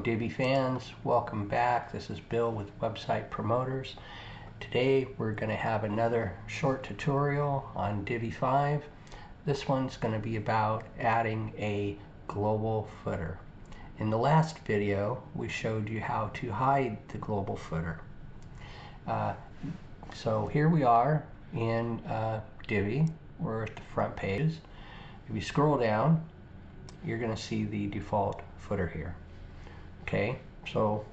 Divi fans, welcome back. This is Bill with Website Promoters. Today we're going to have another short tutorial on Divi 5. This one's going to be about adding a global footer. In the last video we showed you how to hide the global footer. So here we are in Divi. We're at the front pages. If you scroll down, you're going to see the default footer here. Okay, so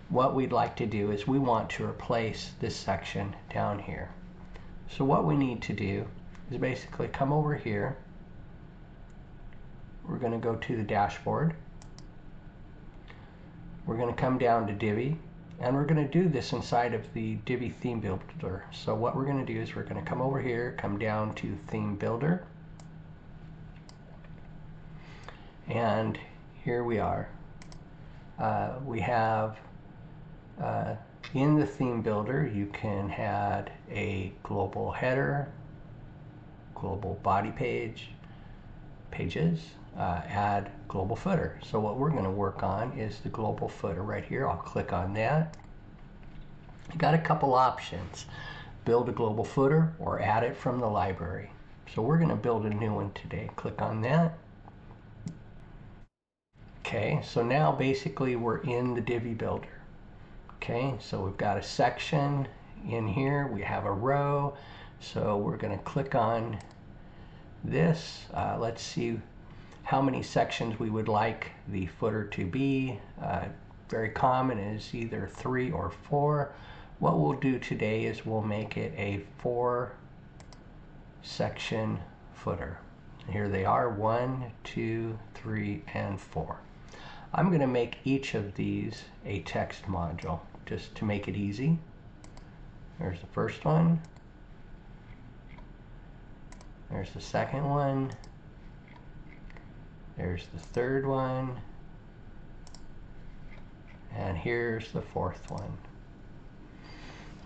what we'd like to do is we want to replace this section down here. So what we need to do is basically come over here. We're going to go to the dashboard. We're going to come down to Divi, and we're going to do this inside of the Divi theme builder. So what we're going to do is we're going to come over here, come down to theme builder, and here we are. We have in the theme builder you can add a global header, global body pages, add global footer. So what we're going to work on is the global footer right here. I'll click on that. You got a couple options: build a global footer or add it from the library. So we're going to build a new one today. Click on that. Okay, so now basically we're in the Divi builder. Okay, so we've got a section in here, we have a row, so we're going to click on this. Let's see how many sections we would like the footer to be. Very common is either 3 or 4. What we'll do today is we'll make it a 4-section footer. Here they are, 1, 2, 3, and 4. I'm going to make each of these a text module just to make it easy. There's the first one. There's the second one. There's the third one. And here's the fourth one.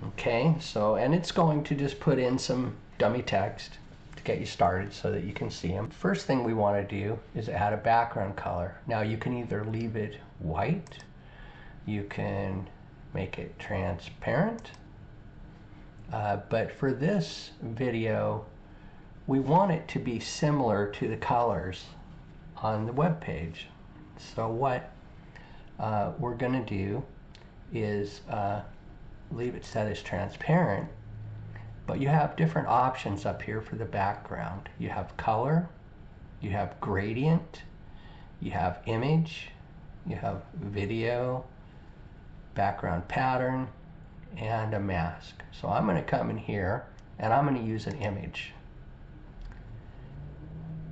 Okay, so, and it's going to just put in some dummy text to get you started so that you can see them. First thing we want to do is add a background color. Now you can either leave it white, you can make it transparent, but for this video we want it to be similar to the colors on the web page. So what we're going to do is leave it set as transparent, but you have different options up here for the background. You have color, you have gradient, you have image, you have video, background pattern, and a mask. So I'm going to come in here and I'm going to use an image.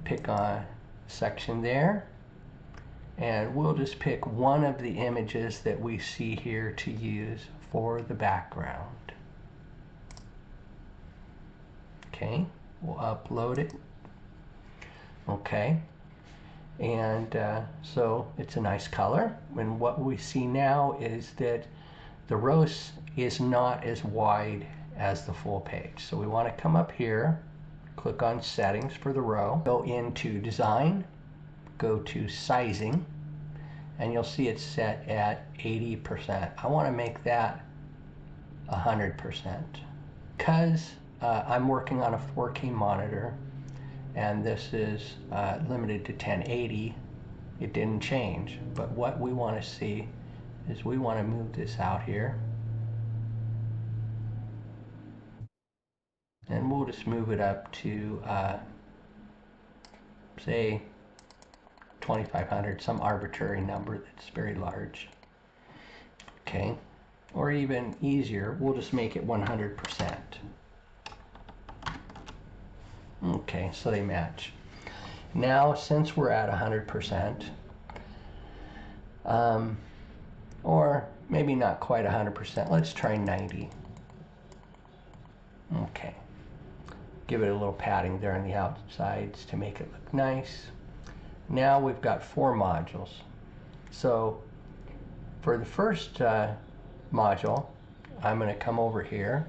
Pick on section there, and we'll just pick one of the images that we see here to use for the background. Okay, we'll upload it. Okay, and so it's a nice color, and what we see now is that the row is not as wide as the full page. So we want to come up here, click on settings for the row, go into design, go to sizing, and you'll see it's set at 80%. I want to make that 100% because I'm working on a 4K monitor and this is limited to 1080. It didn't change, but what we want to see is we want to move this out here, and we'll just move it up to say 2500, some arbitrary number that's very large. Okay, or even easier, we'll just make it 100%. Okay, so they match. Now since we're at 100%, or maybe not quite 100%, let's try 90. Okay, give it a little padding there on the outsides to make it look nice. Now we've got 4 modules. So for the first module, I'm going to come over here,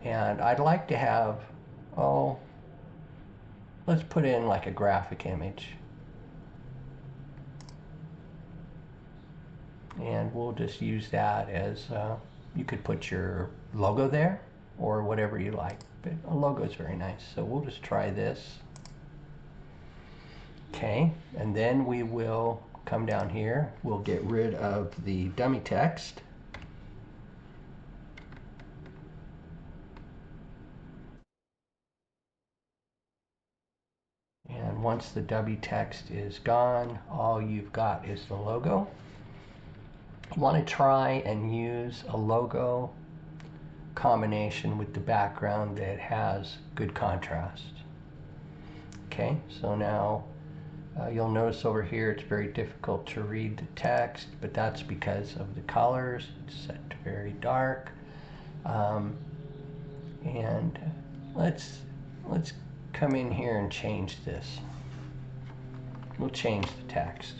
and I'd like to have, let's put in like a graphic image. and we'll just use that as you could put your logo there or whatever you like, but a logo is very nice. So we'll just try this. Okay, and then we will come down here, we'll get rid of the dummy text. And once the dummy text is gone, all you've got is the logo. You want to try and use a logo combination with the background that has good contrast. Okay, so now you'll notice over here it's very difficult to read the text, but that's because of the colors. It's set to very dark. And let's come in here and change this. We'll change the text.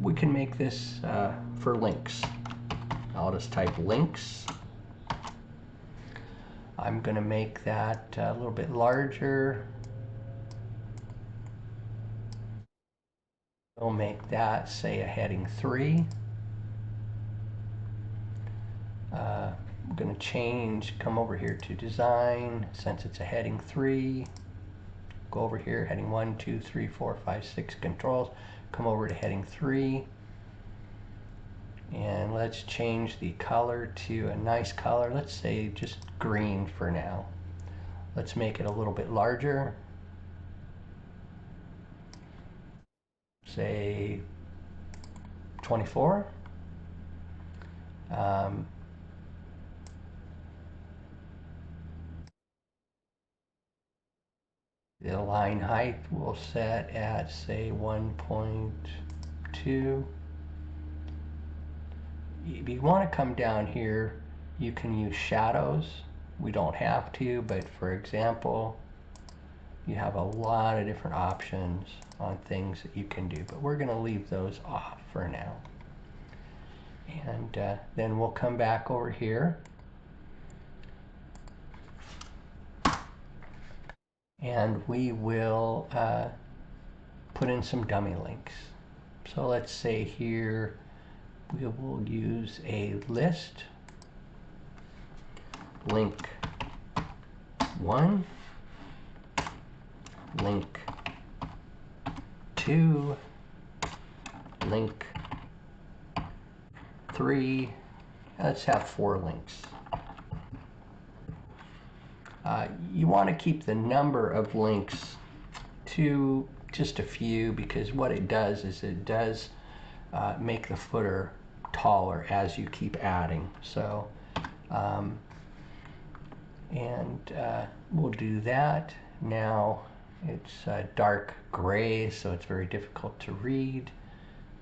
We can make this for links. I'll just type links. I'm going to make that a little bit larger. We'll make that, say, a heading 3. I'm going to come over here to design, since it's a heading 3. Go over here, heading 1, 2, 3, 4, 5, 6 controls. Come over to heading 3. And let's change the color to a nice color. Let's say just green for now. Let's make it a little bit larger. Say 24. The line height we'll set at, say, 1.2. If you want to come down here, you can use shadows. We don't have to, but for example, you have a lot of different options on things that you can do, but we're going to leave those off for now. And then we'll come back over here and we will put in some dummy links. So let's say here we will use a list, link 1, link 2, link 3. Let's have 4 links. You want to keep the number of links to just a few, because what it does is it does make the footer taller as you keep adding. So we'll do that. Now it's dark gray, so it's very difficult to read.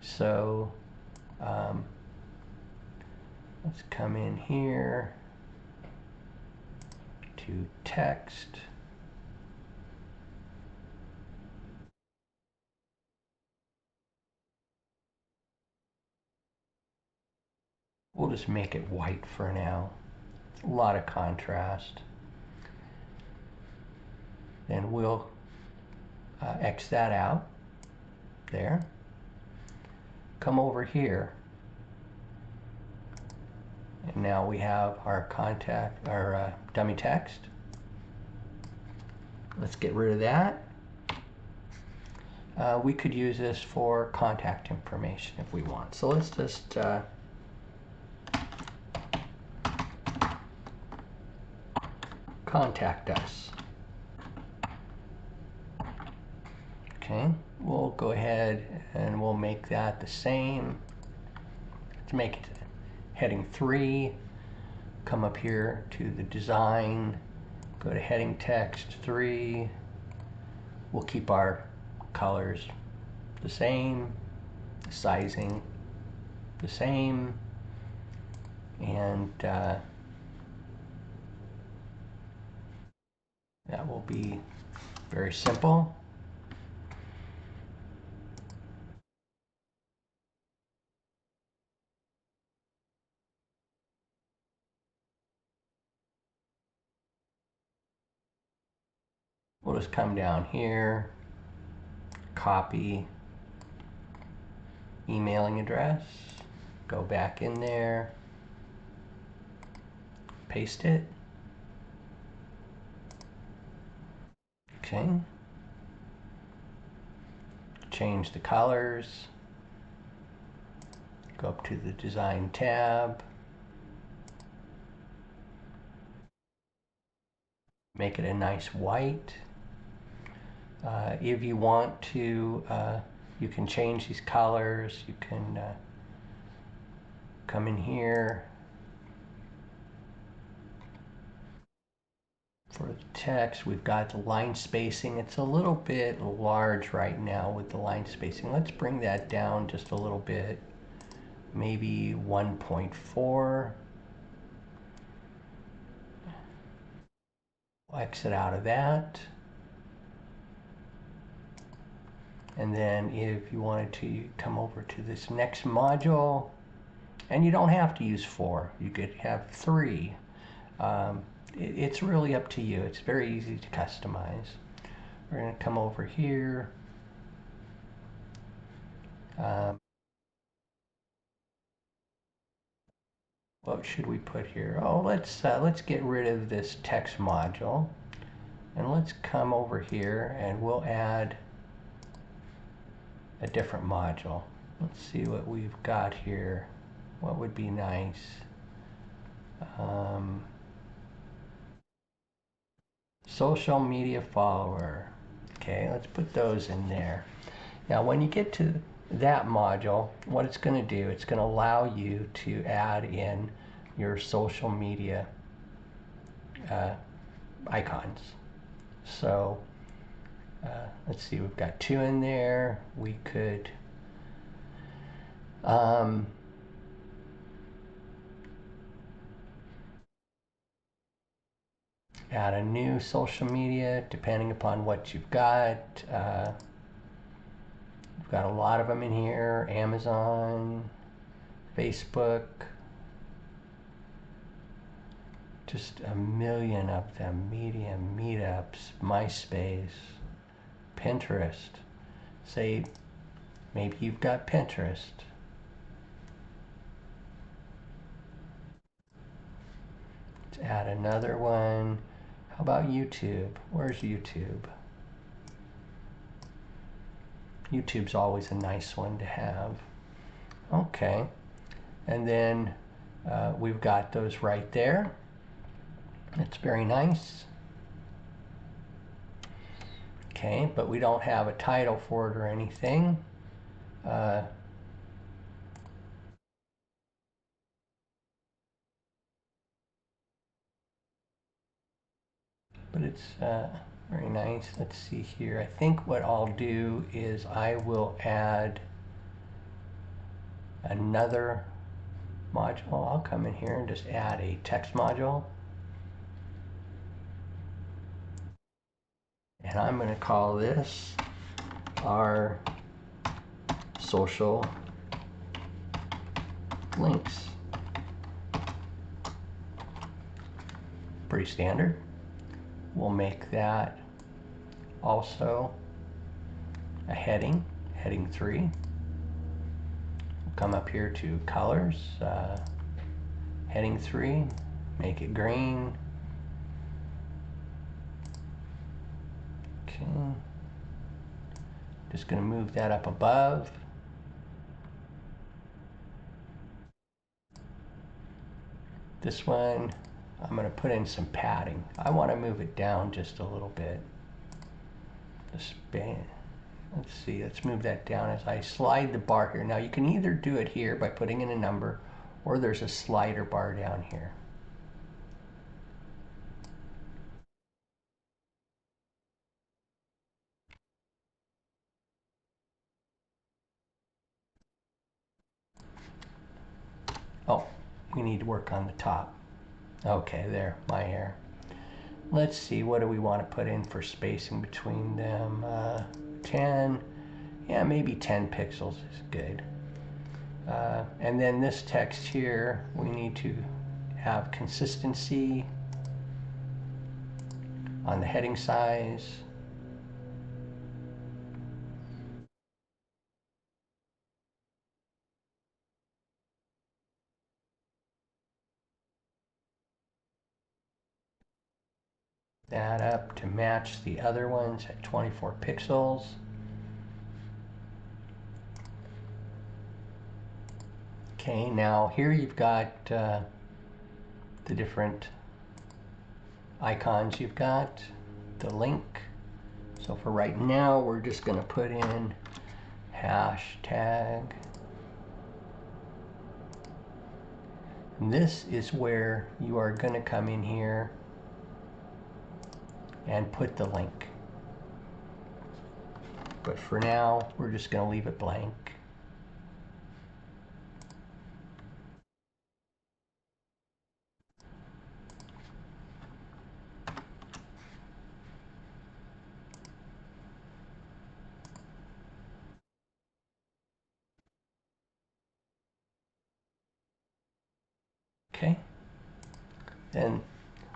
So let's come in here to text. We'll just make it white for now. A lot of contrast. Then we'll X that out there. Come over here. And now we have our dummy text. Let's get rid of that. We could use this for contact information if we want. So let's just contact us. Okay, we'll go ahead and we'll make that the same. Let's make it heading 3. Come up here to the design, go to heading text 3. We'll keep our colors the same, the sizing the same, and that will be very simple. We'll just come down here, copy, emailing address, go back in there, paste it. Okay. Change the colors, go up to the design tab, make it a nice white. If you want to, you can change these colors. You can come in here for the text. We've got the line spacing. It's a little bit large right now with the line spacing. Let's bring that down just a little bit, maybe 1.4. We'll exit out of that. And then if you wanted to come over to this next module, and you don't have to use 4, you could have 3. It's really up to you. It's very easy to customize. We're going to come over here. What should we put here? Oh, let's get rid of this text module, and let's come over here and we'll add a different module. Let's see what we've got here. What would be nice? Social media follower. Okay, let's put those in there. Now when you get to that module, what it's going to do, it's going to allow you to add in your social media icons. So let's see, we've got 2 in there. We could add a new social media depending upon what you've got. We've got a lot of them in here. Amazon, Facebook, just a million of them. Medium, Meetups, MySpace, Pinterest. Say maybe you've got Pinterest. Let's add another one. How about YouTube? Where's YouTube? YouTube's always a nice one to have. Okay, and then we've got those right there. It's very nice. Okay, but we don't have a title for it or anything. But it's very nice. Let's see here. I think what I'll do is I will add another module. I'll come in here and just add a text module. And I'm going to call this our social links. Pretty standard. We'll make that also a heading, heading 3. We'll come up here to colors, heading 3, make it green. Okay, just going to move that up above. This one, I'm going to put in some padding. I want to move it down just a little bit. The span. Let's see, let's move that down as I slide the bar here. Now you can either do it here by putting in a number, or there's a slider bar down here. Oh, we need to work on the top. Okay, there, my error. Let's see, what do we want to put in for spacing between them? 10, yeah, maybe 10 pixels is good. And then this text here, we need to have consistency on the heading size. that up to match the other ones at 24 pixels. Okay, now here you've got the different icons you've got, the link. So for right now, we're just going to put in hashtag. And this is where you are going to come in here and put the link. But for now, we're just going to leave it blank. Okay. And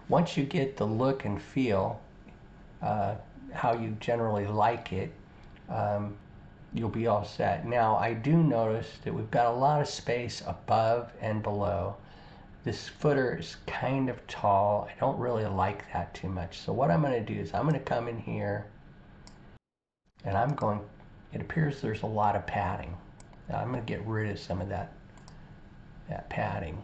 once you get the look and feel, how you generally like it, you'll be all set. Now, I do notice that we've got a lot of space above and below. This footer is kind of tall. I don't really like that too much. So what I'm going to do is I'm going to come in here and it appears there's a lot of padding. Now I'm going to get rid of some of that padding.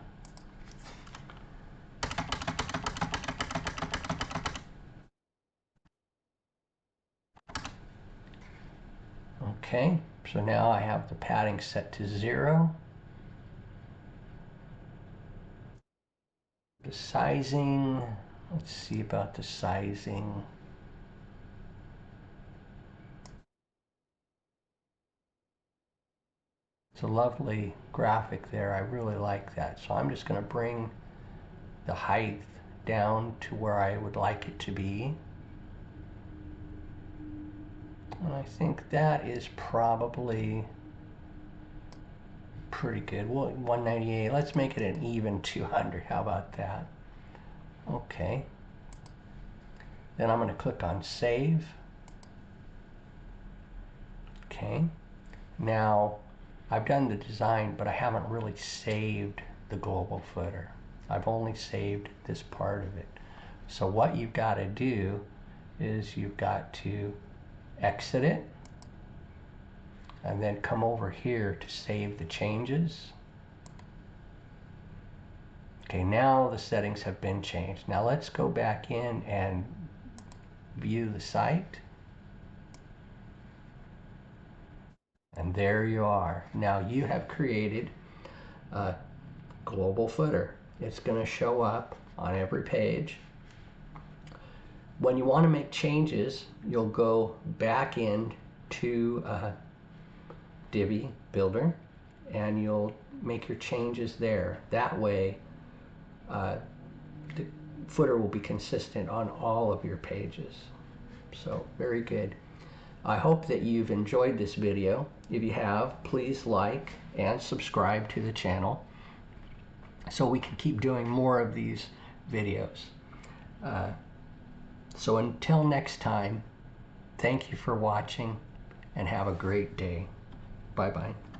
Okay, so now I have the padding set to 0. The sizing, let's see about the sizing. It's a lovely graphic there. I really like that. So I'm just going to bring the height down to where I would like it to be. And I think that is probably pretty good. Well, 198. Let's make it an even 200. How about that? Okay. Then I'm going to click on Save. Okay. Now, I've done the design, but I haven't really saved the global footer. I've only saved this part of it. So what you've got to do is you've got to exit it and then come over here to save the changes. Okay, now the settings have been changed. Now let's go back in and view the site. And there you are. Now you have created a global footer. It's going to show up on every page. When you want to make changes, you'll go back in to Divi Builder and you'll make your changes there. That way the footer will be consistent on all of your pages. So very good. I hope that you've enjoyed this video. If you have, please like and subscribe to the channel so we can keep doing more of these videos. So until next time, thank you for watching and have a great day. Bye-bye.